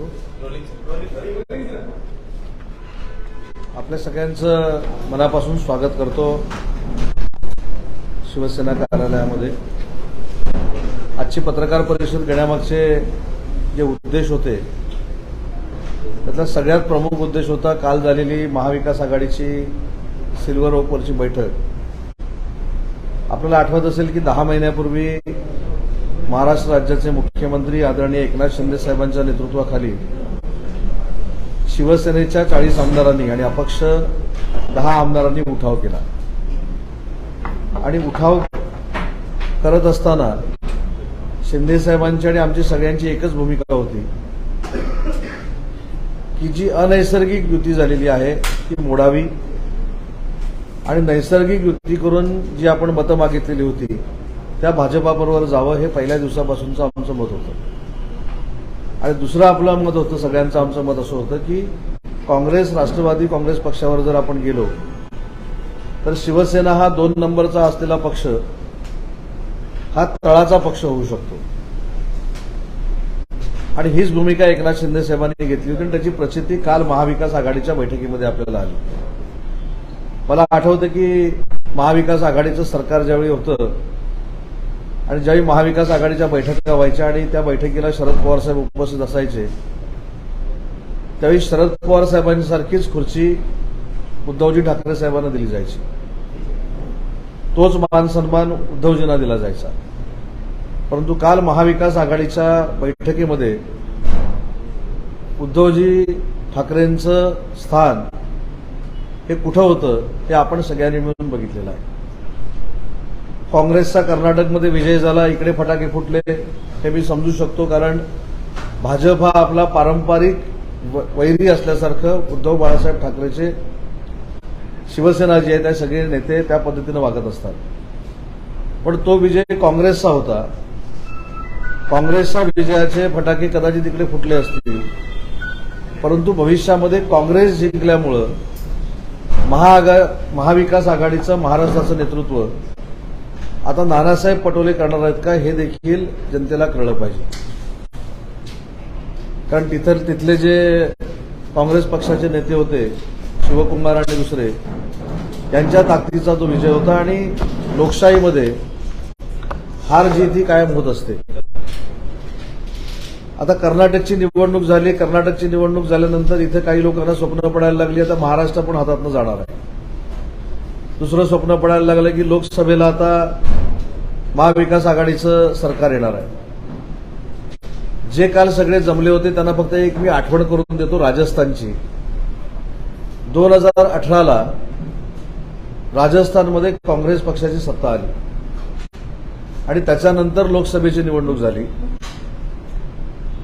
करू. आपल्या सगळ्यांचं मनापासून स्वागत करतो शिवसेना कार्यालयामध्ये. आजची पत्रकार परिषद घेण्यामागचे जे उद्देश होते त्यातला सगळ्यात प्रमुख उद्देश होता काल झालेली महाविकास आघाडीची सिल्वर ओकवरची बैठक. आपल्याला आठवत असेल की 10 महिन्यापूर्वी महाराष्ट्र राज्याचे मुख्यमंत्री आदरणीय एकनाथ शिंदे साहेबांच्या नेतृत्वाखाली शिवसेनेच्या 40 आमदारांनी आणि अपक्ष 10 आमदारांनी उठाव केला. आणि उठाव करत असताना शिंदे साहेबांची आणि आमची सगळ्यांची एकच भूमिका होती की जी अनैसर्गिक युती झालेली आहे ती मोडावी आणि नैसर्गिक युती करून जी आपण मतं मागितलेली होती त्या भाजपाबरोबर जावं, हे पहिल्या दिवसापासूनचं आमचं मत होतं. आणि दुसरं आपलं मत होतं, सगळ्यांचं आमचं मत असं होतं की काँग्रेस, राष्ट्रवादी काँग्रेस पक्षावर जर आपण गेलो तर शिवसेना हा 2 नंबरचा असलेला पक्ष हा तळाचा पक्ष होऊ शकतो. आणि हीच भूमिका एकनाथ शिंदे साहेबांनी घेतली होती आणि त्याची प्रचिती काल महाविकास आघाडीच्या बैठकीमध्ये आपल्याला आली. मला आठवतं की महाविकास आघाडीचं सरकार ज्यावेळी होतं आणि ज्यावेळी महाविकास आघाडीच्या बैठका व्हायच्या आणि त्या बैठकीला शरद पवार साहेब उपस्थित असायचे त्यावेळी शरद पवार साहेबांसारखीच खुर्ची उद्धवजी ठाकरे साहेबांना दिली जायची. तोच मान सन्मान उद्धवजींना दिला जायचा. परंतु काल महाविकास आघाडीच्या बैठकीमध्ये उद्धवजी ठाकरेंचं स्थान हे कुठं होतं हे आपण सगळ्यांनी मिळून बघितलेलं आहे. काँग्रेसचा कर्नाटकमध्ये विजय झाला, इकडे फटाके फुटले, हे मी समजू शकतो, कारण भाजप हा आपला पारंपरिक वैरी असल्यासारखं उद्धव बाळासाहेब ठाकरेचे शिवसेना जी आहे त्या सगळे नेते त्या पद्धतीनं वागत असतात. पण तो विजय काँग्रेसचा होता. काँग्रेसच्या विजयाचे फटाके कदाचित इकडे फुटले असतील, परंतु भविष्यामध्ये काँग्रेस जिंकल्यामुळं महाविकास आघाडीचं महाराष्ट्राचं नेतृत्व आता नानासाहेब पटोले करणार आहेत का हे देखील जनतेला कळलं पाहिजे. कारण तिथले जे काँग्रेस पक्षाचे नेते होते शिवकुमार आणि दुसरे यांच्या ताकदीचा तो विजय होता. आणि लोकशाहीमध्ये हार जीत ही कायम होत असते. आता कर्नाटकची निवडणूक झाली. कर्नाटकची निवडणूक झाल्यानंतर इथे काही लोकांना स्वप्न पडायला लागली आता महाराष्ट्र पण हातातनं जाणार आहे. दुसरं स्वप्न पडायला लागलं की लोकसभेला आता महाविकास आघाडीचं सरकार येणार आहे. जे काल सगळे जमले होते त्यांना फक्त एक मी आठवण करून देतो राजस्थानची. 2018ला राजस्थानमध्ये काँग्रेस पक्षाची सत्ता आली आणि त्याच्यानंतर लोकसभेची निवडणूक झाली.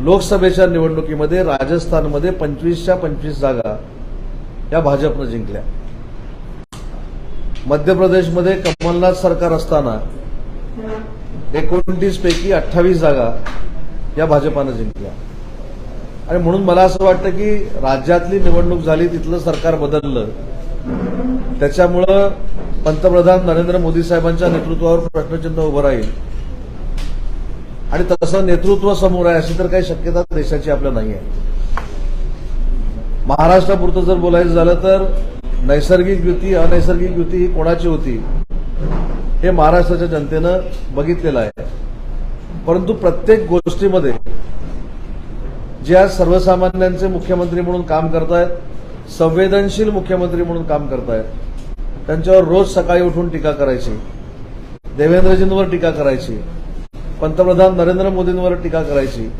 लोकसभेच्या निवडणुकीमध्ये राजस्थानमध्ये 25च्या 25 जागा या भाजपनं जिंकल्या. मध्य प्रदेशमध्ये कमलनाथ सरकार असताना 29 पैकी 28 जागा या भाजपानं जिंकल्या. आणि म्हणून मला असं वाटतं की राज्यातली निवडणूक झाली, तिथलं सरकार बदललं, त्याच्यामुळं पंतप्रधान नरेंद्र मोदी साहेबांच्या नेतृत्वावर प्रश्नचिन्ह उभं राहील. आणि तसं नेतृत्व समोर आहे अशी तर काही शक्यता देशाची आपल्या नाही आहे. महाराष्ट्रापुरतं जर बोलायचं झालं तर नैसर्गिक युती अनैसर्गिक युती ही कोणाची होती हे महाराष्ट्राच्या जनतेनं बघितलेलं आहे. परंतु प्रत्येक गोष्टीमध्ये जे आज सर्वसामान्यांचे मुख्यमंत्री म्हणून काम करतायत, संवेदनशील मुख्यमंत्री म्हणून काम करतायत, त्यांच्यावर रोज सकाळी उठून टीका करायची, देवेंद्रजींवर टीका करायची, पंतप्रधान नरेंद्र मोदींवर टीका करायची,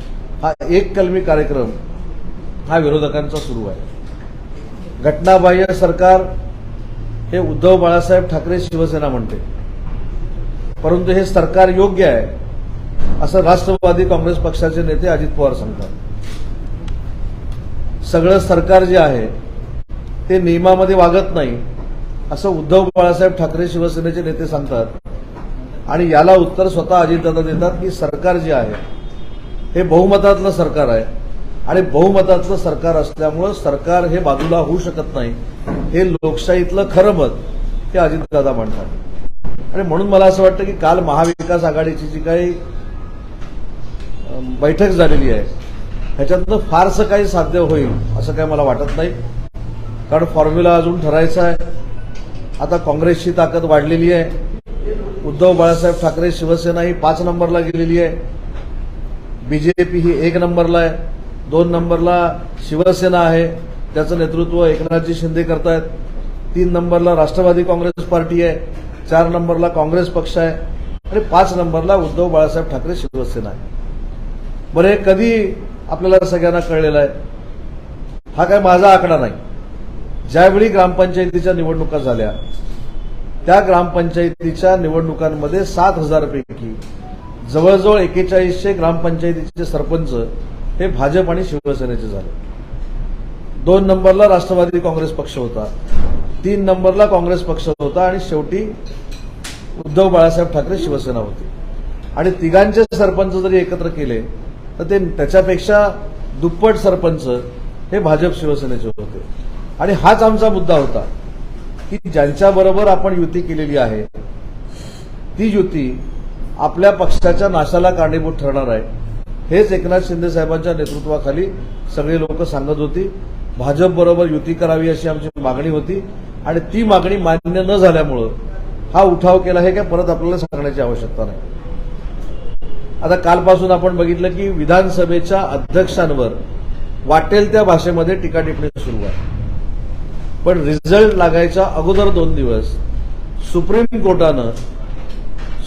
हा एक कलमी कार्यक्रम हा विरोधकांचा सुरू आहे. घटनाबाह्य सरकार हे उद्धव बाळासाहेब ठाकरे शिवसेना म्हणते, परंतु हे सरकार योग्य आहे असं राष्ट्रवादी काँग्रेस पक्षाचे नेते अजित पवार सांगतात. सगळं सरकार जे आहे ते नियमामध्ये वागत नाही असं उद्धव बाळासाहेब ठाकरे शिवसेनेचे नेते सांगतात. आणि याला उत्तर स्वतः अजितदादा देतात की सरकार जे आहे हे बहुमतातलं सरकार आहे आणि बहुमतातलं सरकार असल्यामुळं सरकार हे बाजूला होऊ शकत नाही, हे लोकशाहीतलं खरं मत हे अजितदादा मांडतात. आणि म्हणून मला असं वाटतं की काल महाविकास आघाडीची जी काही बैठक झालेली आहे ह्याच्यातनं फारसं काही साध्य होईल असं काही मला वाटत नाही, कारण फॉर्म्युला अजून ठरायचा आहे. आता काँग्रेसची ताकद वाढलेली आहे. उद्धव बाळासाहेब ठाकरे शिवसेना ही 5 नंबरला गेलेली आहे. बीजेपी ही 1 नंबरला आहे. 2 नंबरला शिवसेना आहे, त्याचं नेतृत्व एकनाथजी शिंदे करतायत. 3 नंबरला राष्ट्रवादी काँग्रेस पार्टी आहे. 4 नंबरला काँग्रेस पक्ष आहे आणि 5 नंबरला उद्धव बाळासाहेब ठाकरे शिवसेना आहे. बरं, हे कधी आपल्याला सगळ्यांना कळलेलं आहे? हा काय माझा आकडा नाही. ज्यावेळी ग्रामपंचायतीच्या निवडणुका झाल्या त्या ग्रामपंचायतीच्या निवडणुकांमध्ये 7,000 पैकी जवळजवळ 4100 ग्रामपंचायतीचे सरपंच हे भाजप आणि शिवसेनेचे झाले. 2 नंबरला राष्ट्रवादी काँग्रेस पक्ष होता, 3 नंबरला काँग्रेस पक्ष होता आणि शेवटी उद्धव बाळासाहेब ठाकरे शिवसेना होती. आणि तिघांचे सरपंच जरी एकत्र केले तर ते त्याच्यापेक्षा दुप्पट सरपंच हे भाजप शिवसेनेचे होते. आणि हाच आमचा मुद्दा होता की ज्यांच्याबरोबर आपण युती केलेली आहे ती युती आपल्या पक्षाच्या नाशाला कारणीभूत ठरणार आहे. हेच एकनाथ शिंदे साहेबांच्या नेतृत्वाखाली सगळे लोक सांगत होती. भाजप बरोबर युती करावी अशी आमची मागणी होती आणि ती मागणी मान्य न झाल्यामुळं हा उठाव केला हे काय परत आपल्याला सांगण्याची आवश्यकता नाही. आता कालपासून आपण बघितलं की विधानसभेच्या अध्यक्षांवर वाटेल त्या भाषेमध्ये टीका टिप्पणी सुरू आहे. पण रिझल्ट लागायच्या अगोदर 2 दिवस सुप्रीम कोर्टानं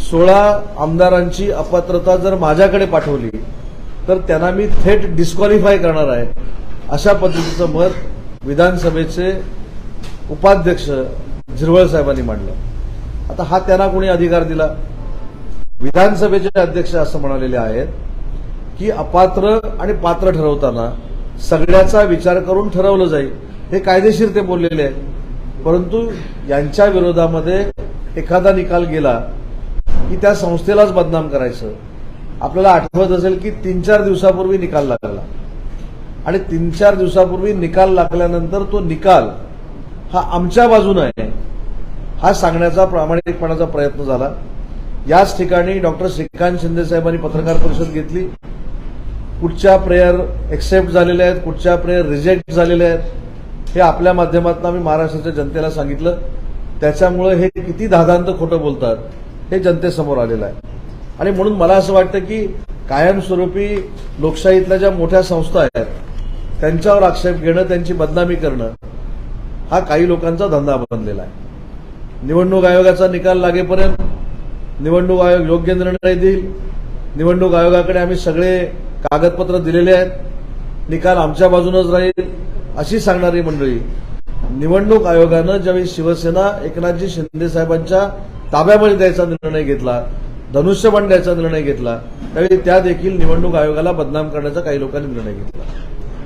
16 आमदारांची अपात्रता जर माझ्याकडे पाठवली तर त्यांना मी थेट डिस्क्वालिफाय करणार आहे अशा पद्धतीचं मत विधानसभेचे उपाध्यक्ष झिरवळ साहेबांनी मांडलं. आता हा त्यांना कोणी अधिकार दिला? विधानसभेचे अध्यक्ष असं म्हणालेले आहेत की अपात्र आणि पात्र ठरवताना सगळ्याचा विचार करून ठरवलं जाईल. हे कायदेशीर ते बोललेले आहेत. परंतु यांच्या विरोधामध्ये एखादा निकाल गेला की त्या संस्थेलाच बदनाम करायचं. आपल्याला आठवत असेल की 3-4 दिवसापूर्वी निकाल लागला आणि 3-4 दिवसापूर्वी निकाल लागल्यानंतर तो निकाल हा आमच्या बाजूने आहे हा सांगण्याचा प्रामाणिकपणाचा प्रयत्न झाला. याच ठिकाणी डॉक्टर श्रीकांत शिंदे साहेबांनी पत्रकार परिषद घेतली. कुठच्या प्रेयर एक्सेप्ट झालेल्या आहेत, कुठच्या प्रेयर रिजेक्ट झालेल्या आहेत हे आपल्या माध्यमातून आम्ही महाराष्ट्राच्या जनतेला सांगितलं. त्याच्यामुळे हे किती धादांत खोटं बोलतात हे जनतेसमोर आलेलं आहे. आणि म्हणून मला असं वाटतं की कायमस्वरूपी लोकशाहीतल्या ज्या मोठ्या संस्था आहेत त्यांच्यावर आक्षेप घेणं, त्यांची बदनामी करणं हा काही लोकांचा धंदा बनलेला आहे. निवडणूक आयोगाचा निकाल लागेपर्यंत निवडणूक आयोग योग्य निर्णय देईल. निवडणूक आयोगाकडे आम्ही सगळे कागदपत्र दिलेले आहेत. निकाल आमच्या बाजूनच राहील अशी सांगणारी मंडळी निवडणूक आयोगानं ज्यावेळी शिवसेना एकनाथजी शिंदे साहेबांच्या ताब्यामध्ये द्यायचा निर्णय घेतला, धनुष्यबाण द्यायचा निर्णय घेतला, त्यावेळी त्या देखील निवडणूक आयोगाला बदनाम करण्याचा काही लोकांनी निर्णय घेतला.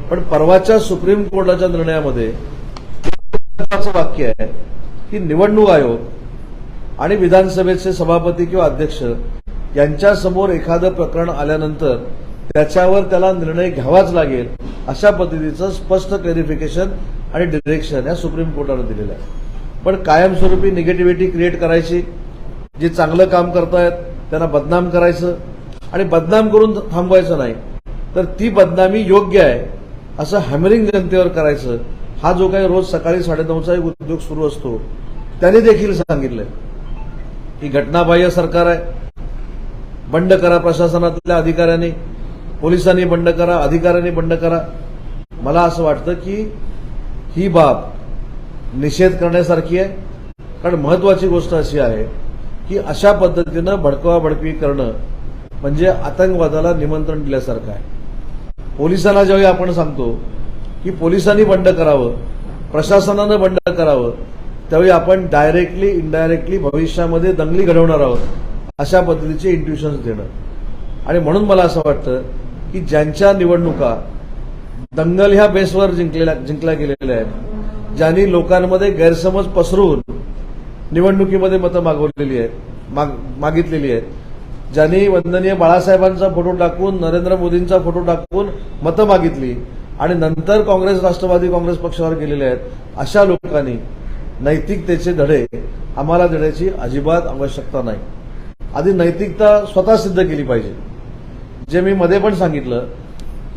पण परवाच्या सुप्रीम कोर्टाच्या निर्णयामध्ये वाक्य आहे की निवडणूक आयोग आणि विधानसभेचे सभापती किंवा अध्यक्ष यांच्यासमोर एखादं प्रकरण आल्यानंतर त्याच्यावर त्याला निर्णय घ्यावाच लागेल अशा पद्धतीचं स्पष्ट क्लॅरिफिकेशन आणि डिरेक्शन या सुप्रीम कोर्टानं दिलेलं आहे. पण कायमस्वरूपी निगेटिव्हिटी क्रिएट करायची, जे चांगलं काम करतायत त्यांना बदनाम करायचं आणि बदनाम करून थांबवायचं नाही तर ती बदनामी योग्य आहे असं हॅमरिंग जनतेवर करायचं. हा जो काही रोज सकाळी 9:30चा एक उद्योग सुरू असतो त्याने देखील सांगितलंय की घटनाबाह्य सरकार आहे, बंड करा प्रशासनातल्या अधिकाऱ्यांनी, पोलिसांनी बंड करा, अधिकाऱ्यांनी बंड करा. मला असं वाटतं की ही बाब निषेध करण्यासारखी आहे. कारण महत्वाची गोष्ट अशी आहे की अशा पद्धतीनं भडकवाभडकी करणं म्हणजे आतंकवादाला निमंत्रण दिल्यासारखं आहे. पोलिसांना ज्यावेळी आपण सांगतो की पोलिसांनी बंड करावं, प्रशासनानं बंड करावं, त्यावेळी आपण डायरेक्टली इनडायरेक्टली भविष्यामध्ये दंगली घडवणार आहोत अशा पद्धतीचे इंट्युशन्स देणं. आणि म्हणून मला असं वाटतं की ज्यांच्या निवडणुका दंगल ह्या बेसवर जिंकल्या गेलेल्या आहेत, ज्यांनी लोकांमध्ये गैरसमज पसरवून निवडणुकीमध्ये मतं मागितलेली आहेत, ज्यांनी वंदनीय बाळासाहेबांचा फोटो टाकून, नरेंद्र मोदींचा फोटो टाकून मतं मागितली आणि नंतर काँग्रेस राष्ट्रवादी काँग्रेस पक्षावर गेलेले आहेत, अशा लोकांनी नैतिकतेचे धडे आम्हाला देण्याची अजिबात आवश्यकता नाही. आधी नैतिकता स्वतः सिद्ध केली पाहिजे. जे मी मध्ये पण सांगितलं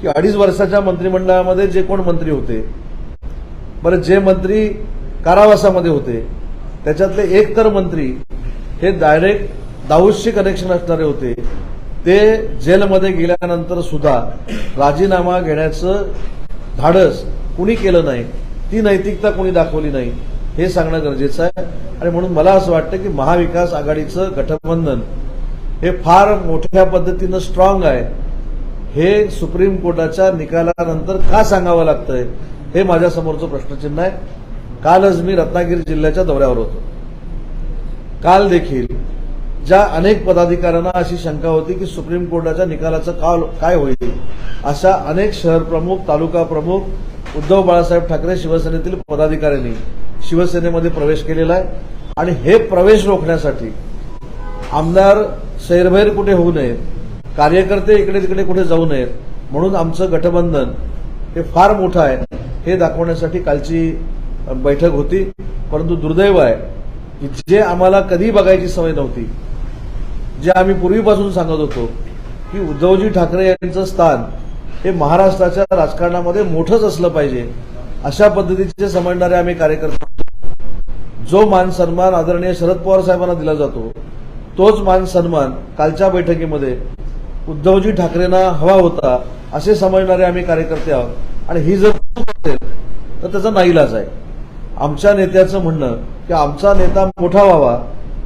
की 2.5 वर्षाच्या मंत्रिमंडळामध्ये जे कोण मंत्री होते, बरं जे मंत्री कारावासामध्ये होते त्याच्यातले एक तर मंत्री हे डायरेक्ट दाऊदशी कनेक्शन असणारे होते, ते जेलमध्ये गेल्यानंतर सुद्धा राजीनामा घेण्याचं धाडस कुणी केलं नाही, ती नैतिकता कुणी दाखवली नाही, हे सांगणं गरजेचं आहे. आणि म्हणून मला असं वाटतं की महाविकास आघाडीचं गठबंधन हे फार मोठ्या पद्धतीनं स्ट्रॉंग आहे. हे सुप्रीम कोर्टाच्या निकालानंतर का सांगावं लागतंय हे माझ्यासमोरचं प्रश्नचिन्ह आहे. कालच मी रत्नागिरी जिल्ह्याच्या दौऱ्यावर होतो. काल देखील ज्या अनेक पदाधिकाऱ्यांना अशी शंका होती की सुप्रीम कोर्टाच्या निकालाचं काय होईल, अशा अनेक शहर प्रमुख, तालुका प्रमुख, उद्धव बाळासाहेब ठाकरे शिवसेनेतील पदाधिकाऱ्यांनी शिवसेनेमध्ये प्रवेश केलेला आहे. आणि हे प्रवेश रोखण्यासाठी आमदार सैरभैर कुठे होऊ नयेत, कार्यकर्ते इकडे तिकडे कुठे जाऊ नयेत, म्हणून आमचं गठबंधन हे फार मोठं आहे हे दाखवण्यासाठी कालची बैठक होती. परंतु दुर्दैव आहे की जे आम्हाला कधी बघायची सवय नव्हती, जे आम्ही पूर्वीपासून सांगत होतो की उद्धवजी ठाकरे यांचं स्थान हे महाराष्ट्राच्या राजकारणामध्ये मोठंच असलं पाहिजे, अशा पद्धतीचे समजणारे आम्ही कार्यकर्ते, जो मान सन्मान आदरणीय शरद पवार साहेबांना दिला जातो तोच मान सन्मान कालच्या बैठकीमध्ये उद्धवजी ठाकरेंना हवा होता असे समजणारे आम्ही कार्यकर्ते आहोत. आणि ही जर असेल तर त्याचा नाईलाज आहे. आमच्या नेत्याचं म्हणणं की आमचा नेता मोठा व्हावा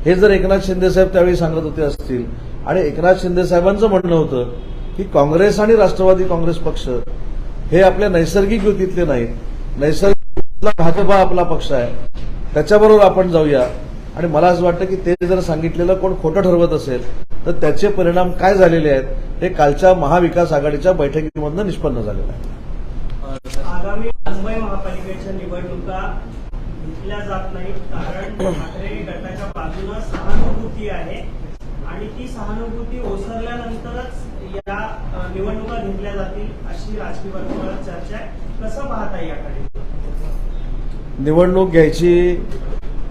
हे जर एकनाथ शिंदे साहेब त्यावेळी सांगत होते असतील, आणि एकनाथ शिंदे साहेबांचं म्हणणं होतं की काँग्रेस आणि राष्ट्रवादी काँग्रेस पक्ष हे आपल्या नैसर्गिक युतीतले नाहीत, नैसर्गिक भाजपा आपला पक्ष आहे, त्याच्याबरोबर आपण जाऊया. आणि मला असं वाटतं की ते जर सांगितलेलं कोण खोटं ठरवत असेल तर त्याचे परिणाम काय झालेले आहेत हे कालच्या महाविकास आघाडीच्या बैठकीमधून निष्पन्न झालेलं आहे. आगामी मुंबई महापालिकेच्या निवडणुका घेतल्या जात नाहीत कारण ठाकरे गटाच्या बाजूला सहानुभूती आहे आणि ती सहानुभूती ओसरल्यानंतरच या निवडणुका घेतल्या जातील अशी राजकीय वर्तुळात चर्चा आहे. कसं पाहता याकडे? निवडणूक घ्यायची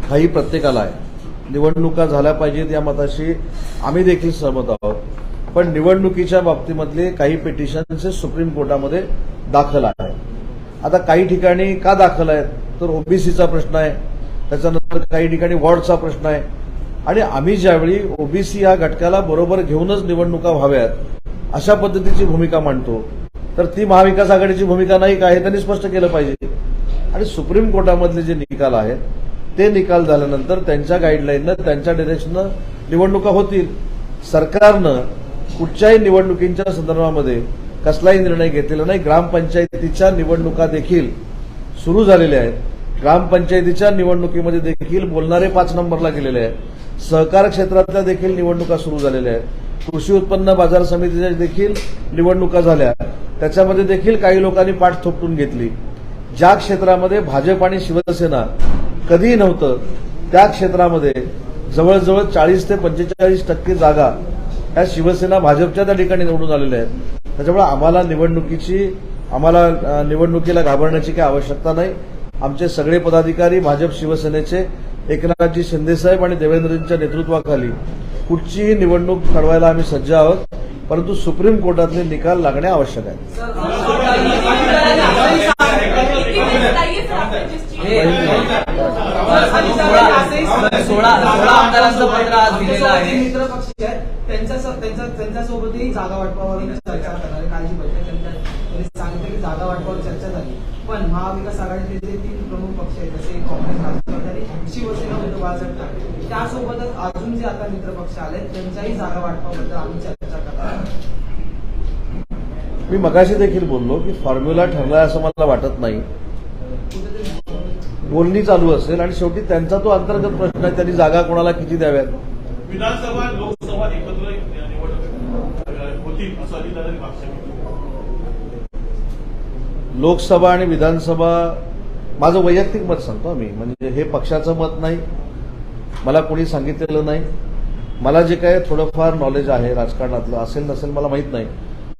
घाई प्रत्येकाला आहे, निवडणुका झाल्या पाहिजेत या मताशी आम्ही देखील सहमत आहोत. पण निवडणुकीच्या बाबतीमधले काही पिटिशन्स हे सुप्रीम कोर्टामध्ये दाखल आहे. आता काही ठिकाणी का दाखल आहेत तर ओबीसीचा प्रश्न आहे, त्याच्यानंतर काही ठिकाणी वॉर्डचा प्रश्न आहे. आणि आम्ही ज्यावेळी ओबीसी या घटकाला बरोबर घेऊनच निवडणुका व्हाव्यात अशा पद्धतीची भूमिका मांडतो तर ती महाविकास आघाडीची भूमिका नाही का हे त्यांनी स्पष्ट केलं पाहिजे. आणि सुप्रीम कोर्टामधले जे निकाल आहेत ते निकाल झाल्यानंतर त्यांच्या गाईडलाईननं, त्यांच्या डिरेक्शननं निवडणुका होतील. सरकारनं कुठच्याही निवडणुकींच्या संदर्भामध्ये कसलाही निर्णय घेतलेला नाही. ग्रामपंचायतीच्या निवडणुका देखील सुरू झालेल्या आहेत. ग्रामपंचायतीच्या निवडणुकीमध्ये देखील बोलणारे 5 नंबरला गेलेले आहेत. सहकार क्षेत्रातल्या देखील निवडणुका सुरू झालेल्या आहेत. कृषी उत्पन्न बाजार समितीच्या देखील निवडणुका झाल्या, त्याच्यामध्ये देखील काही लोकांनी पाठ थोपटून घेतली. ज्या क्षेत्रामध्ये भाजप आणि शिवसेना कधीही नव्हतं त्या क्षेत्रामध्ये जवळजवळ 40 ते 45% जागा ह्या शिवसेना भाजपच्या त्या ठिकाणी निवडून आलेल्या आहेत. त्याच्यामुळे आम्हाला निवडणुकीला घाबरण्याची काही आवश्यकता नाही. आमचे सगळे पदाधिकारी भाजप शिवसेनेचे एकनाथजी शिंदेसाहेब आणि देवेंद्रजींच्या नेतृत्वाखाली कुठचीही निवडणूक लढवायला आम्ही सज्ज आहोत. परंतु सुप्रीम कोर्टातले निकाल लागणे आवश्यक आहे. सोळा आमदारांचं पत्र आज दिलेलं आहे. मित्रपक्षी आहेत त्यांच्यासोबतही जागा वाटपावर चर्चा करणार आहे. कालची बैठक त्यांनी सांगितलं की जागा वाटपावर चर्चा झाली, पण महाविकास आघाडीतले जे 3 प्रमुख पक्ष आहेत जसे काँग्रेस, राष्ट्रवादी, शिवसेना, उद्धव बाळासाहेब ठाकरे, त्यासोबतच अजून जे आता मित्रपक्ष आले त्यांच्याही जागा वाटपाबद्दल आम्ही चर्चा करणार. मी मगाशी देखील बोललो की फॉर्म्युला ठरलाय असं मला वाटत नाही. बोलणी चालू असेल आणि शेवटी त्यांचा तो अंतर्गत प्रश्न आहे, त्यांनी जागा कोणाला किती द्याव्यात. विधानसभा लोकसभा एकत्र निवडणूक होतील असं अधिकाऱ्यांनी भाष्य केलं. लोकसभा आणि विधानसभा माझं वैयक्तिक मत सांगतो मी, म्हणजे हे पक्षाचं मत नाही, मला कोणी सांगितलेलं नाही. मला जे काय थोडंफार नॉलेज आहे राजकारणातलं असेल नसेल मला माहीत नाही,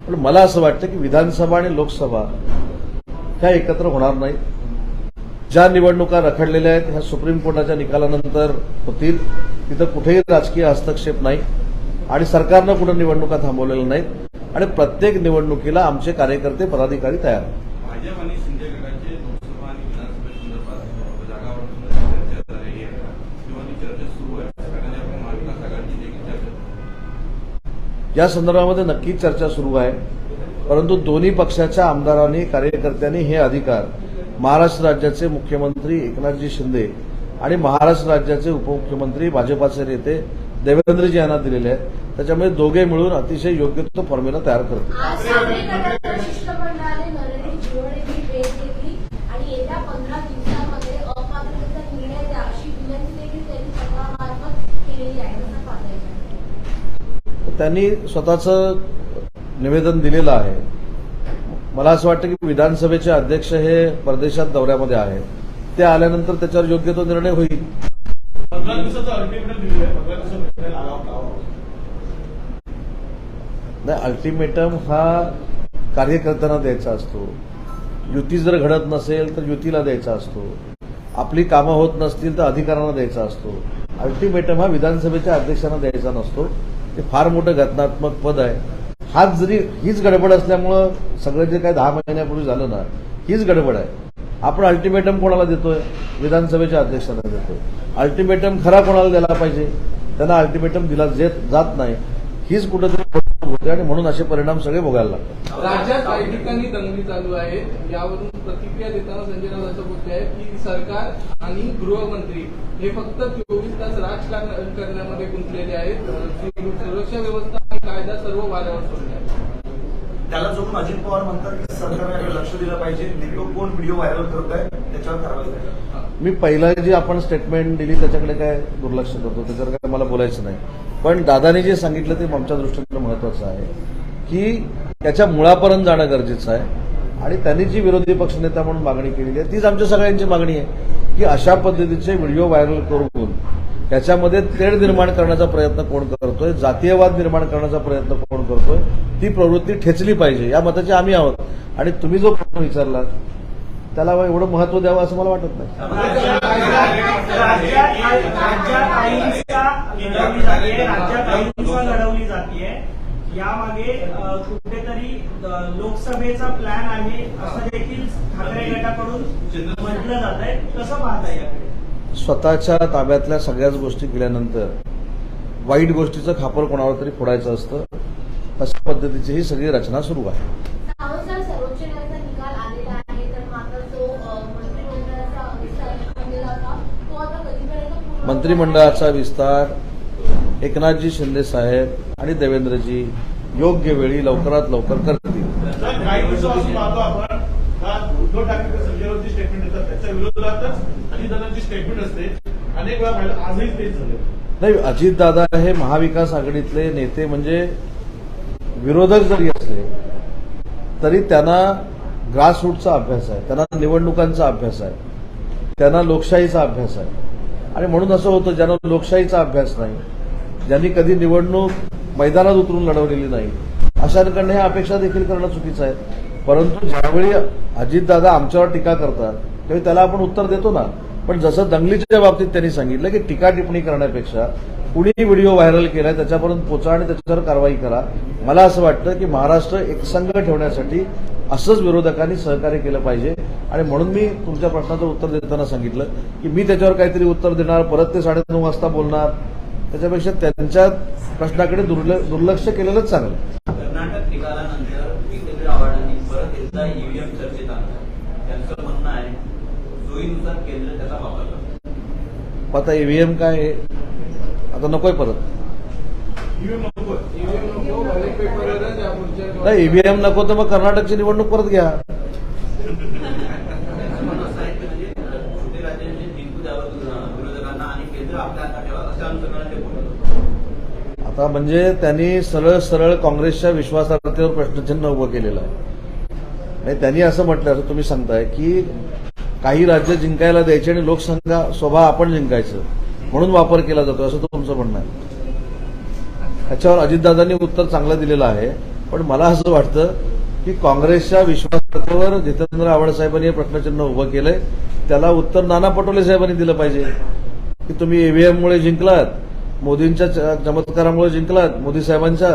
पण मला असं वाटतं की विधानसभा आणि लोकसभा ह्या एकत्र होणार नाहीत. ज्या निवडणुका रखडलेल्या आहेत ह्या सुप्रीम कोर्टाच्या निकालानंतर होतील. तिथं कुठेही राजकीय हस्तक्षेप नाही आणि सरकारनं कुठं निवडणुका थांबवलेल्या नाहीत. आणि प्रत्येक निवडणुकीला आमचे कार्यकर्ते पदाधिकारी तयार आहेत. भाजप आणि शिंदे गटाचे लोकसभा आणि विधानसभेसंदर्भात जागा वाटून चर्चा झालेली आहे किंवा ती चर्चा सुरू आहे. सगळ्यांच्या महाविकास आघाडीची देखील चर्चा या संदर्भामध्ये नक्कीच चर्चा सुरू आहे, परंतु दोन्ही पक्षाच्या आमदारांनी कार्यकर्त्यांनी हे अधिकार महाराष्ट्र राज्याचे मुख्यमंत्री एकनाथजी शिंदे आणि महाराष्ट्र राज्याचे उपमुख्यमंत्री भाजपाचे नेते देवेंद्रजी यांना दिलेले आहेत. त्याच्यामुळे दोघे मिळून अतिशय योग्य तो फॉर्म्युला तयार करतील. आज साखरे गटाच्या शिष्टमंडळाने नरेंद्र जीवनरेखी भेट घेतली आणि येत्या 15 दिवसांमध्ये अपात्रतेचा निर्णय द्या अशी विनंती देखील त्यांनी पत्रामार्फत केलेली आहे. असं पाहता त्यांनी स्वतःचं निवेदन दिलेलं आहे. मला असं वाटतं की विधानसभेचे अध्यक्ष हे परदेशात दौऱ्यामध्ये आहेत. ते आल्यानंतर त्याच्यावर योग्य तो निर्णय होईल. 15 दिवसाचा अल्टिमेटम दिलेलं आहे. 15 दिवसात निर्णय लागावा. नाही, अल्टिमेटम हा कार्यकर्त्यांना द्यायचा असतो. युती जर घडत नसेल तर युतीला द्यायचा असतो. आपली कामं होत नसतील तर अधिकाऱ्यांना द्यायचा असतो. अल्टिमेटम हा विधानसभेच्या अध्यक्षांना द्यायचा नसतो. ते फार मोठं घटनात्मक पद आहे. हाच जरी हीच गडबड असल्यामुळं सगळं जे काही 10 महिन्यापूर्वी झालं ना, हीच गडबड आहे. आपण अल्टिमेटम कोणाला देतोय? विधानसभेच्या अध्यक्षांना देतोय. अल्टिमेटम खरा कोणाला द्यायला पाहिजे? त्यांना अल्टिमेटम दिला जात नाही. हीच कुठेतरी होते आणि म्हणून असे परिणाम सगळे भोगायला लागतात. राज्यात काही ठिकाणी दंगली चालू आहेत. यावरून प्रतिक्रिया देताना संजय राऊत असं बोलले आहेत की सरकार आणि गृहमंत्री हे फक्त 24 तास राजकारण करण्यामध्ये गुंतलेले आहेत. सुरक्षा व्यवस्था आणि कायदा सर्व वाऱ्यावर सोडले आहेत. त्याला जोडून अजित पवार म्हणतात की सरकारने लक्ष दिलं पाहिजे. नेमकं कोण व्हिडिओ व्हायरल करत आहे त्याच्यावर कारवाई करायला. मी पहिला जी आपण स्टेटमेंट दिली त्याच्याकडे काय दुर्लक्ष करतो, त्याच्यावर काय मला बोलायचं नाही. पण दादानी जे सांगितलं ते आमच्या दृष्टीनं महत्वाचं आहे की त्याच्या मुळापर्यंत जाणं गरजेचं आहे. आणि त्यांनी जी विरोधी पक्षनेता म्हणून मागणी केलेली आहे तीच आमच्या सगळ्यांची मागणी आहे की अशा पद्धतीचे व्हिडिओ व्हायरल करून त्याच्यामध्ये तेढ निर्माण करण्याचा प्रयत्न कोण करतोय, जातीयवाद निर्माण करण्याचा प्रयत्न कोण करतोय, ती प्रवृत्ती ठेचली पाहिजे. या मताचे आम्ही आहोत. आणि तुम्ही जो प्रश्न विचारला त्याला एवढं महत्व द्यावं असं मला वाटत नाही. राज्यात लढवली जाते. यामागे कुठेतरी लोकसभेचा प्लॅन आहे असं देखील ठाकरे गटाकडून म्हटलं जात आहे. कसं पाहता याकडे? स्वतःच्या ताब्यातल्या सगळ्याच गोष्टी केल्यानंतर वाईट गोष्टीचं खापर कोणावर तरी फोडायचं असतं. अशा पद्धतीची ही सगळी रचना सुरू आहे. त्यानुसार सर्वोच्च न्यायालयाचा निकाल आलेला आहे. तर मात्र जो मंत्रिमंडळाचा विस्तार केलेला होता तो आता कधीपर्यंत पूर्ण मंत्रिमंडळाचा विस्तार एकनाथजी शिंदे साहेब आणि देवेंद्रजी योग्य वेळी लवकरात लवकर करतील. काही दिवसापासून पाहतो आपण का उद्धव ठाकरे संजय राऊतची स्टेटमेंट देतात त्याच्या विरोधातच अजितदादांची स्टेटमेंट असते. अनेक वेळा पाहिलं, आजही तेच झाले. नाही, अजितदादा हे महाविकास आघाडीतले नेते म्हणजे विरोधक जरी असले तरी त्यांना ग्रासरूटचा अभ्यास आहे, त्यांना निवडणुकांचा अभ्यास आहे, त्यांना लोकशाहीचा अभ्यास आहे. आणि म्हणून असं होतं ज्यांना लोकशाहीचा अभ्यास नाही, ज्यांनी कधी निवडणूक मैदानात उतरून लढवलेली नाही, अशांकडनं हे अपेक्षा देखील करणं चुकीचं आहे. परंतु ज्यावेळी अजितदादा आमच्यावर टीका करतात त्यावेळी त्याला आपण उत्तर देतो ना. पण जसं दंगलीच्या बाबतीत त्यांनी सांगितलं की टीका टिप्पणी करण्यापेक्षा कुणी व्हिडिओ व्हायरल केलाय त्याच्यापर्यंत पोचा आणि त्याच्यावर कारवाई करा. मला असं वाटतं की महाराष्ट्र एकसंघ ठेवण्यासाठी असंच विरोधकांनी सहकार्य केलं पाहिजे. आणि म्हणून मी तुमच्या प्रश्नाचं उत्तर देताना सांगितलं की मी त्याच्यावर काहीतरी उत्तर देणार, परत ते 9:30 वाजता बोलणार, त्याच्यापेक्षा त्यांच्या प्रश्नाकडे दुर्लक्ष केलेलंच चांगलं. कर्नाटक निकालानंतर जितेंद्र आव्हाडांनी परत एकदा ईव्हीएम चर्चेत आणलं. त्यांचं म्हणणं आहे सोयीनुसार केंद्र त्याचा वापर करतं. आता ईव्हीएम काय आहे? आता नकोय परत. ईव्हीएम नको. ईव्हीएम नको, बॅलेट पेपरवरच या पुढच्या नाही, ईव्हीएम नको तर मग कर्नाटकची निवडणूक परत घ्या. त्यांचं म्हणणं असं आहे की म्हणजे छोटे राज्यांचे जिंकू द्यावं विरोधकांना आणि केंद्र आपल्या हातात ठेवा अशा अनुषंगाने ते बोलत. आता म्हणजे त्यांनी सरळ सरळ काँग्रेसच्या विश्वासार्हतेवर प्रश्नचिन्ह उभं केलेलं आहे. आणि त्यांनी असं म्हटलं, असं तुम्ही सांगताय की काही राज्य जिंकायला द्यायची आणि लोकसंख्या स्वभाव आपण जिंकायचं म्हणून वापर केला जातो, असं तुमचं म्हणणं आहे. त्याच्यावर अजितदादांनी उत्तर चांगलं दिलेलं आहे. पण मला असं वाटतं की काँग्रेसच्या विश्वासार्हतेवर जितेंद्र आव्हाड साहेबांनी हे प्रश्नचिन्ह उभं केलंय. त्याला उत्तर नाना पटोले साहेबांनी दिलं पाहिजे की तुम्ही ईव्हीएममुळे जिंकलात, मोदींच्या चमत्कारामुळे जिंकलात, मोदी साहेबांच्या,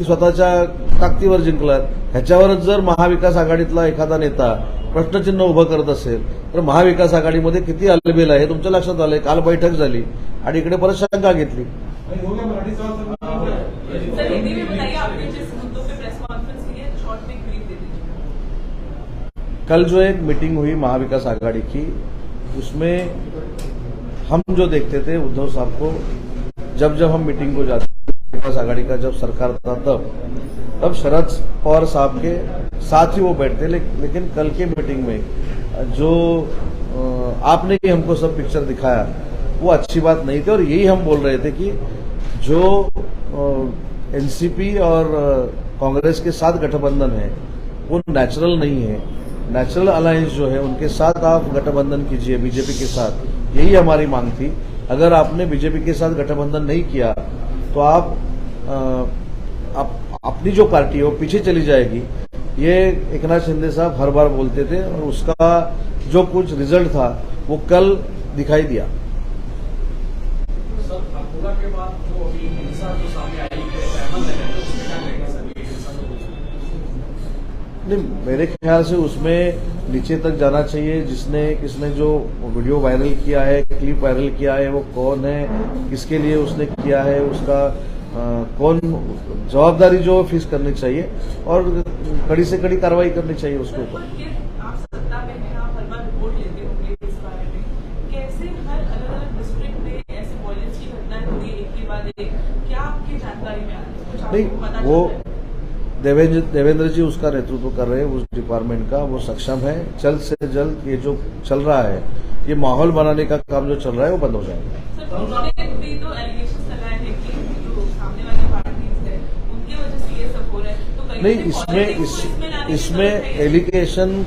की स्वतःच्या ताकदीवर जिंकलात. ह्याच्यावरच जर महाविकास आघाडीतला एखादा नेता प्रश्नचिन्ह उभं करत असेल तर महाविकास आघाडीमध्ये किती अलबेल आहे तुमच्या लक्षात आलंय. काल बैठक झाली आणि इकडे परत शंका घेतली. सर हिंदी में बताइए, आपने जिस मुद्दों पे प्रेस कॉन्फ्रेंस की है शॉर्ट में ब्रीफ दे दीजिए. कल जो एक मीटिंग हुई महाविकास आघाड़ी की, उसमें हम जो देखते थे उद्धव साहब को, जब हम मीटिंग को जाते विकास आघाड़ी का जब सरकार था तब शरद पवार साहब के साथ ही वो बैठते. लेकिन कल के मीटिंग में जो आपने ही हमको सब पिक्चर दिखाया वो अच्छी बात नहीं थी. और यही हम बोल रहे थे कि जो एनसीपी और कांग्रेस के साथ गठबंधन है वो नेचुरल नहीं है. नेचुरल अलायंस जो है उनके साथ आप गठबंधन कीजिए बीजेपी के साथ, यही हमारी मांग थी. अगर आपने बीजेपी के साथ गठबंधन नहीं किया तो आप अपनी जो पार्टी है वो पीछे चली जाएगी. ये एकनाथ शिंदे साहब हर बार बोलते थे और उसका जो कुछ रिजल्ट था वो कल दिखाई दिया. सर अकोला के बाद जो अभी हिंसा जो सामने आई है अहमद नगर में, उसमें क्या कहेंगे सर? ये हिंसा नहीं, मेरे ख्याल से उसमें नीचे तक जाना चाहिए. किसने जो वीडियो वायरल किया है, क्लिप वायरल किया है, वो कौन है, किसके लिए उसने किया है, उसका कौन जवाबदारी जो फेस करनी चाहिए और कड़ी से कड़ी कार्रवाई करनी चाहिए उसके ऊपर. आप सत्ता में हैं, आप हर बार रिपोर्ट लेते होंगे इस बारे में, कैसे हर अलग अलग डिस्ट्रिक्ट में ऐसे वायलेंस की घटनाएं हो रही है एक के बाद एक, क्या आपकी जानकारी में आ रही है? कुछ आपको नहीं, पता वो चलता है? देवेंद्र जी उसका नेतृत्व कर रहे हैं उस डिपार्टमेंट का. वो सक्षम है. जल्द से जल्द ये जो चल रहा है, ये माहौल बनाने का काम जो चल रहा है वो बंद हो जाएगा. सर उन्होंने भी तो एलिगेशन लगाए हैं कि जो सामने वाली पार्टीज है उनकी वजह से ये सब हो रहा है. तो कहीं नहीं, ना कहीं politics को इसमें लाने की इसमें जरूरत है. एलिगेशन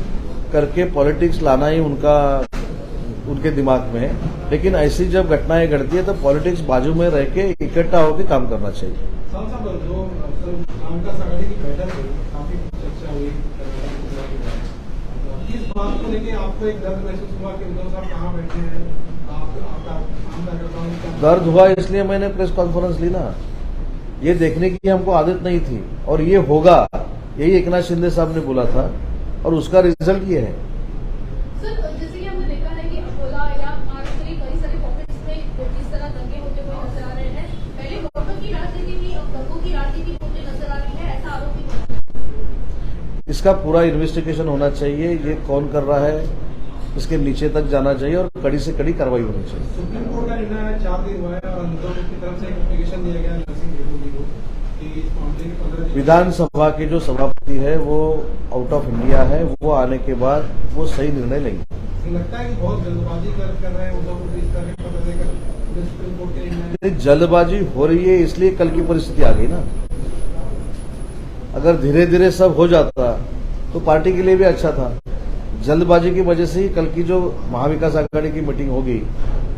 करके पॉलिटिक्स लाना ही उनके दिमाग में है. लेकिन ऐसी जब घटनाएं घटती है तो पॉलिटिक्स बाजू में रह के इकट्ठा होकर काम करना चाहिए. साहब जो महाविकास आघाड़ी की बैठक हुई, काफी चर्चा हुई, इस बात को लेके आपको एक दर्द महसूस हुआ कि उद्धव साहब कहाँ बैठे हैं? आपका आम कार्यकर्ताओं ने क्या दर्द हुआ इसलिए मैंने प्रेस कॉन्फ्रेंस ली ना. ये देखने की हमको आदत नहीं थी और ये होगा, यही एकनाथ शिंदे साहब ने बोला था और उसका रिजल्ट ये है. सर जैसे कि हमने देखा है कि अकोला या महाराष्ट्र के कई सारे पॉकेट्स में जिस तरह दंगे होते हुए नजर आ रहे हैं, पहले वोटों की राजनीति थी, अब दंगों की राजनीति होते नजर आ रही है, ऐसा आरोप भी है. इसका पूरा इन्वेस्टिगेशन होना चाहिए. ये कौन कर रहा है इसके नीचे तक जाना चाहिए और कड़ी से कड़ी कार्रवाई होनी चाहिए. सुप्रीम कोर्ट का निर्णय 4 दिन हुआ है और उद्धव की तरफ से एक एप्लीकेशन दिया गया है नरसिंह देवोगी को कि इस मामले के 15 दिन विधानसभा के जो सभापति है वो आउट ऑफ इंडिया है. वो आने के बाद वो सही निर्णय लेंगे. लगता है कि बहुत जल्दबाजी कर रहे हैं उद्धव को इस तरह के पत्र देकर सुप्रीम कोर्ट के निर्णय. जल्दबाजी हो रही है इसलिए कल की परिस्थिति आ गई ना. अगर धीरे धीरे सब हो जाता तो पार्टी के लिए भी अच्छा था. जल्दबाजी की वजह से ही कल की जो महाविकास आघाड़ी की मीटिंग होगी,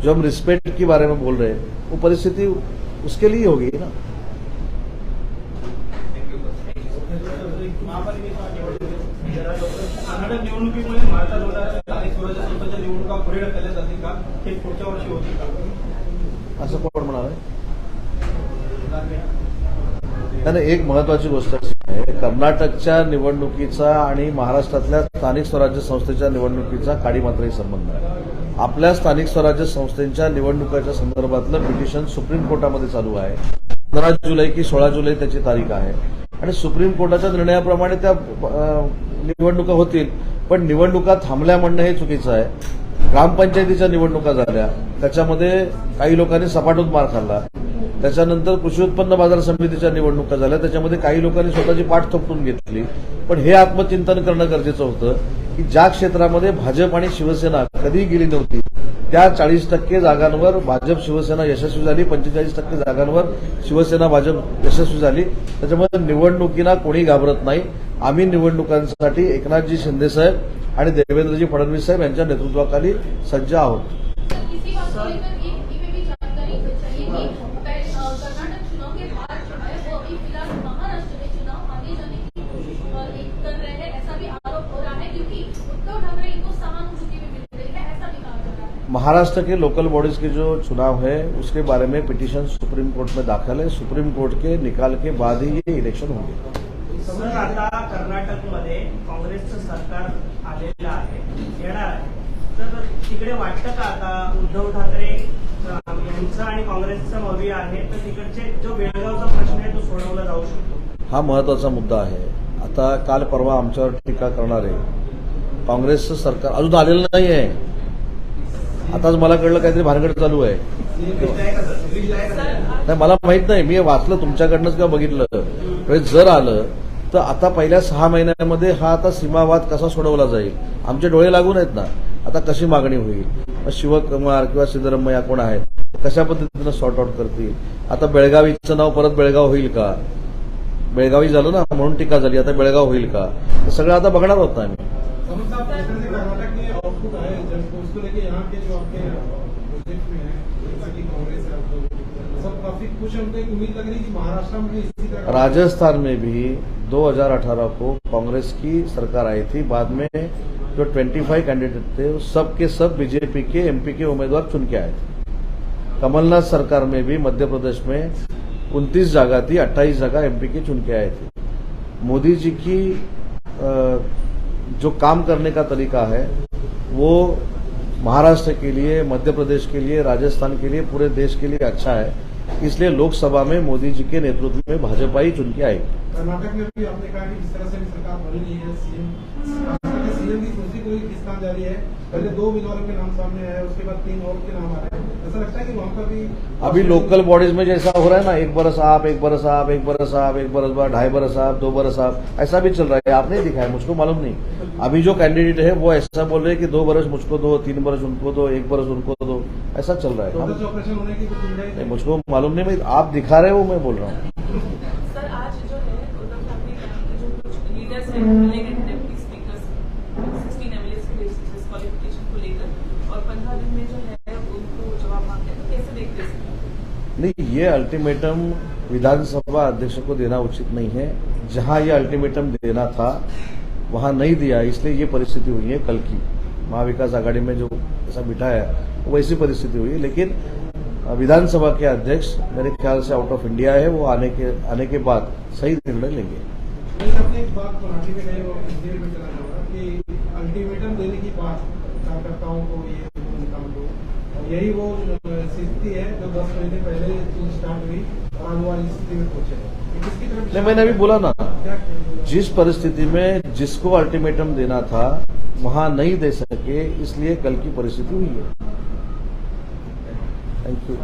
जो हम रिस्पेक्ट के बारे में बोल रहे हैं, वो परिस्थिति उसके लिए होगी ना. कर्नाटक निवडणुकीमुळे महाराष्ट्रात होणाऱ्या स्थानिक स्वराज्य संस्थांच्या निवडणुका पुढे ढकलल्या जातील का, हे पुढच्या वर्षी होतील का? असं कोण म्हणाले? त्याने एक महत्वाची गोष्ट आहे, कर्नाटकच्या निवडणुकीचा आणि महाराष्ट्रातल्या स्थानिक स्वराज्य संस्थेच्या निवडणुकीचा काडीमात्रही संबंध आहे. आपल्या स्थानिक स्वराज्य संस्थेच्या निवडणुकाच्या संदर्भातलं पिटिशन सुप्रीम कोर्टामध्ये चालू आहे. 15 जुलै की 16 जुलै त्याची तारीख आहे आणि सुप्रीम कोर्टाच्या निर्णयाप्रमाणे त्या निवडणुका होतील. पण निवडणुका थांबल्या म्हणणं हे चुकीचं आहे. ग्रामपंचायतीच्या निवडणुका झाल्या, त्याच्यामध्ये काही लोकांनी सपाटून मार खाल्ला. त्याच्यानंतर कृषी उत्पन्न बाजार समितीच्या निवडणुका झाल्या, त्याच्यामध्ये काही लोकांनी स्वतःची पाठ थोपटून घेतली. पण हे आत्मचिंतन करणं गरजेचं होतं की ज्या क्षेत्रामध्ये भाजप आणि शिवसेना कधीही गेली नव्हती त्या 40% जागांवर भाजप शिवसेना यशस्वी झाली, 45% जागांवर शिवसेना भाजप यशस्वी झाली. त्याच्यामध्ये निवडणुकीला कोणी घाबरत नाही. आम्ही निवडणुकांसाठी एकनाथजी शिंदे साहेब आणि देवेंद्रजी फडणवीस साहेब यांच्या नेतृत्वाखाली सज्ज आहोत. इसी बात को लेकर ये भी जानकारी चाहिए कि कर्नाटक चुनाव के बाद जो है वो अभी फिलहाल महाराष्ट्र में चुनाव आगे जाने की कर रहे हैं, ऐसा भी आरोप हो रहा है क्योंकि उद्धव ठाकरे इनको सहानुभूति भी मिल रही है, ऐसा भी कहा जा रहा है. महाराष्ट्र के लोकल बॉडीज के जो चुनाव है उसके बारे में पिटीशन सुप्रीम सुप्रीम कोर्ट में दाखिल है। सुप्रीम कोर्ट के निकाल के बाद ही ये इलेक्शन होंगे। सर, आता कर्नाटकमध्ये काँग्रेसचं सरकार आलेलं आहे, येणार आहे, तर तिकडे वाटतं का आता उद्धव ठाकरे यांचं आणि काँग्रेसचं मवी आहे, तर तिकडचे जो बेळगावचा प्रश्न आहे तो सोडवला जाऊ शकतो? हा महत्वाचा मुद्दा आहे। आता काल परवा आमच्यावर टीका करणारे काँग्रेसचं सरकार अजून आलेलं नाही आहे। आताच मला कळलं काहीतरी भानगड चालू आहे। नाही, मला माहित नाही, मी वाचलं तुमच्याकडनंच किंवा बघितलं। जर आलं तर आता पहिल्या 6 महिन्यामध्ये हा आता सीमावाद कसा सोडवला जाईल, आमचे डोळे लागून आहेत ना। आता कशी मागणी होईल, शिवकुमार किंवा सिद्धरामय्या कोण आहेत, कशा पद्धतीनं सॉर्ट आउट करतील। आता बेळगावीचं नाव परत बेळगाव होईल का? बेळगावी झालं ना म्हणून टीका झाली, आता बेळगाव होईल का? हे सगळं आता बघणार होत ना आम्ही। कर्नाटक में आउटपुट आए जब उसको लेके यहाँ के जो आपके प्रोजेक्ट में है, जैसा कि कांग्रेस है, सब काफी खुश हैं। उनको एक उम्मीद लग रही है कि महाराष्ट्र में भी इसी तरह राजस्थान में भी 2018 को कांग्रेस की सरकार आई थी। बाद में जो 25 कैंडिडेट थे वो सब के सब बीजेपी के एमपी के उम्मीदवार चुन के आए थे। कमलनाथ सरकार में भी मध्य प्रदेश में 29 जगह थी, 28 जगह एमपी के चुन के आए थे। मोदी जी की जो काम करने का तरीका है वो महाराष्ट्र के लिए, मध्य प्रदेश के लिए, राजस्थान के लिए, पूरे देश के लिए अच्छा है। इसलिए लोकसभा में मोदी जी के नेतृत्व में भाजपा ही चुन के आएगी। कर्नाटक में भी आपने कहा कि जिस तरह से भी सरकार बनी नहीं है, सीएम की कुर्सी को ही खिसकान जारी है। पहले 2 उम्मीदवारों के नाम सामने आए, उसके बाद 3 और के नाम आ रहे हैं। ऐसा लगता है कि वहां पर भी अभी लोकल बॉडीज में जैसा हो रहा है ना, 1 बरस आप, 1 बरस आप, 1 बरस आप, 1 बरस बाद, 2.5 बरस आप, 2 बरस आप, ऐसा भी चल रहा है। आपने देखा है, मुझको मालूम नहीं। अभी जो कैंडिडेट है वो ऐसा बोल रहे हैं कि 2 बरस मुझको दो, 3 बरस उनको दो, 1 बरस उनको दो, ऐसा चल रहा है। ऑपरेशन होने की कुछ गुंजाइश नहीं, मुझको मालूम नहीं, मैं आप दिखा रहे हो, मैं बोल रहा हूँ। सर, आज जो है उद्धव ठाकरे के जो कुछ लीडर्स हैं मिलेंगे डेप्यूटी स्पीकर्स 16 एमएलए के डिस्क्वालिफिकेशन को लेकर, और 15 दिन में जो है उनको जवाब मांगे, तो कैसे देखते हैं? नहीं, ये अल्टीमेटम विधानसभा अध्यक्ष को देना उचित नहीं है। जहां ये अल्टीमेटम देना था वहां नहीं दिया, इसलिए ये परिस्थिति हुई है। कल की महाविकास आघाड़ी में जो ऐसा बिठाया वो वैसी परिस्थिति हुई है। लेकिन विधानसभा के अध्यक्ष मेरे ख्याल से आउट ऑफ इंडिया है, वो आने के बाद सही निर्णय लेंगे। अपनी एक बात मराठी में कही और हिंदी में चला जाऊंगा कि अल्टीमेटम देने की बात कार्यकर्ताओं को ये काम दो, यही वो स्थिति है जो 10 महीने पहले स्टार्ट हुई और आज वाली स्थिति में पहुंचे। नहीं, मैंने अभी बोला ना, जिस परिस्थिति में जिसको अल्टीमेटम देना था वहां नहीं दे सके, इसलिए कल की परिस्थिति हुई है। Thank you.